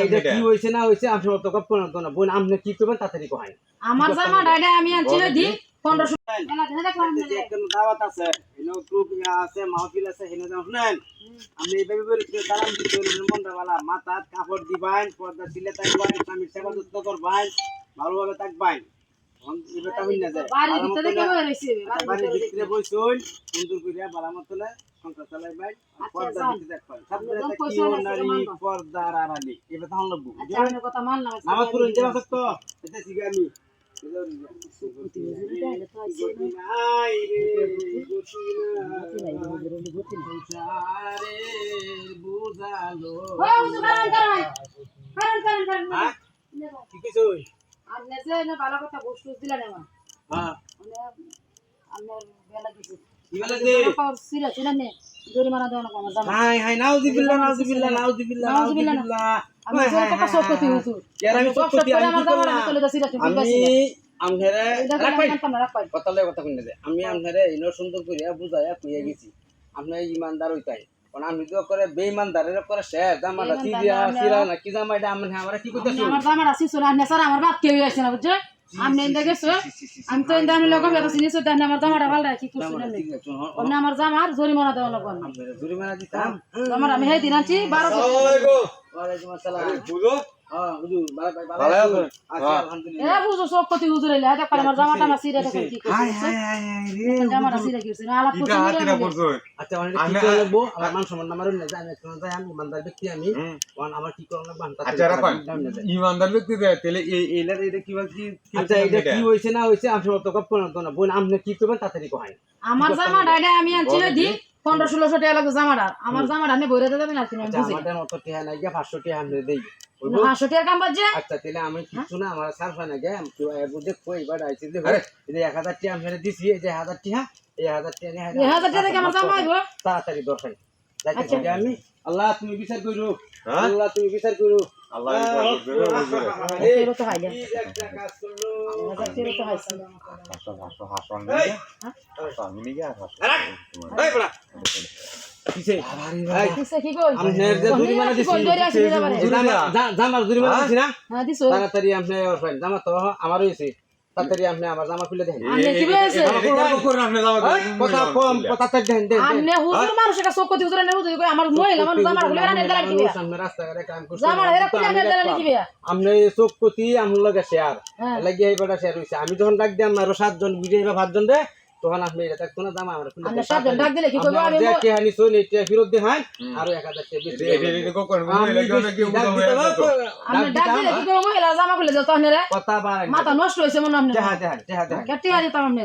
এটা কি হইছে না হইছে আমি তো কপ করব না বোন আপনি কি করবেন তাড়াতাড়ি কহেন আমার জামা ডাইডা আমি আনছি দি 1500 এলা দেখলাম যে একটা দাওয়াত আছে এনো গ্রুপ আছে মাহফিল আছে হেনে জানেন আমি এইভাবে বলি দাঁড়ান দিতে মনটা ভালো মাথা কাপড় দিবেন পর্দা দিলে থাকবেন স্বামীর সেবা যত্ন করবেন ভালোভাবে থাকবেন এবার তামিল না যায় বাড়ি ভিতরে কেমন রইছে বাড়ি ভিতরে বসুন সুন্দর কইরা ভালো মতো না সংসার চালাইবেন পর্দা দিতে থাকবেন সবগুলো কি নারী পর্দার আড়ালে এবার তাহলে লাগবো আচ্ছা কথা মানলাম নামাজ পড়ুন যে বাসক তো এটা শিখে আমি কি কইছো আপনি যে না ভালো কথা বস্তু দিলা না হ্যাঁ আপনার বেলা দিছে কি বলে দে পাওয়ার সিরা ছিল না জরিমানা দেওয়া না আমার জামা হাই হাই নাউযুবিল্লাহ নাউযুবিল্লাহ নাউযুবিল্লাহ নাউযুবিল্লাহ আমি যে কথা সব করতে হুজুর এর আমি সব করতে আমার জামা আমি চলে যাচ্ছি আমি আমহেরে রাখবাই রাখবাই কথা লয় কথা কইনা দে আমি আমহেরে ইনো সুন্দর কইরা বুঝায়া কইয়া গেছি আপনি ইমানদার হইতাই কোন আমি তো করে বেঈমানদারের করে শেষ জামাটা সিরিয়া সিরা না কি জামা এটা আমনে আমরা কি কইতাছি আমার জামাটা আসি সোনা না স্যার আমার বাপ কেউ আসে না বুঝছো আমি এন্ডা গেছো আমি তো এন্ডা আমি লগা বেটা চিনিছো দেন আমার জামাটা ভালো রাখি কি করছিলেন না আমার জামার জরিমানা দেওয়া লাগবে আমি জরিমানা দিতাম জামার আমি হে দিন আনছি 1200 আসসালামু আলাইকুম ওয়া আলাইকুম আসসালাম বুঝো হ্যাঁ বুঝু ভালো আছেন আচ্ছা আলহামদুলিল্লাহ এ বুঝো সব কত হুজুর এলে এটা করে আমার জামাটা না সিরে দেখেন কি করছে হাই হাই হাই রে জামাটা সিরে করছে না আলাপ করছে আচ্ছা অনেক কি করে লাগবো আমার মান সম্মান নামার না জানি একটু যাই আমি ইমানদার ব্যক্তি আমি ওয়ান আমার কি করব না বানতা আচ্ছা রাখুন ইমানদার ব্যক্তি দেয় তাহলে এইলার এটা কি কি আচ্ছা এটা কি হইছে না হইছে আমি তো কপ করব না বোন আপনি কি করবেন তাড়াতাড়ি কহেন আমার জামা ডাইডা আমি আনছি দি 1500 টাকা লাগবে জামাটা আমার জামাটা আমি বইরে দেবেন আর কিনা বুঝি আমাদের মত টিহা নাই গিয়া 500 টিহা আমি দেই 500 টাকা কাম বাজে আচ্ছা তাহলে আমি কিছু না আমার সারফা না গে আমি তো বুঝে কই বাড আইছি যে এই 1000 টিহা আমি দিছি এই যে 1000 টিহা এই 1000 টিহা নেই 1000 টাকা আমার জামা আইবো তাড়াতাড়ি দরকার যাইতে আমি আল্লাহ তুমি বিচার করো আল্লাহ তুমি বিচার করো আল্লাহ এর তো হাইলে কি একটা কাজ করলো এর তো হাইছে হাসন আমি নিয়ে এই বড়া কিসে এই কিসে কি কই আমি যে জরিমানা দিছি জামার জরিমানা দিছি না হ্যাঁ দিছো তাড়াতাড়ি আপনি জামা তো আমার হইছে তাড়াতাড়ি আপনি আমার জামা খুলে দেখেন আপনি কি বলছে কথা কম কথা তাই দেন দেন আপনি হুজুর মানুষের কাছে কত হুজুর নেব কই আমার মহিলা মানুষ জামা খুলে রানে দাঁড়া দিবে সামনে রাস্তাঘাটে কাম করছে জামা এরা খুলে রানে দাঁড়া দিবে আপনি চোখপতি আমন লগে শেয়ার লাগি এই বড় শেয়ার হইছে আমি যখন ডাক দিলাম আর 7 জন বিজয় বা 5 জন রে তখন আপনি এটা দেখতো না জামা আমরা খুলে আপনি 7 জন ডাক দিলে কি কইবো আমি কি হানি সই এটা ফেরত দেখান আর 1000 টাকা বেশি এটা কো করব মহিলা কি আমি ডাক দিলে কি কইবো মহিলা জামা খুলে দাও তখন রে কথা বাড়াই মাথা নষ্ট হইছে মনে আপনি দেখা দেখা দেখা কেটে আজ তাম আপনি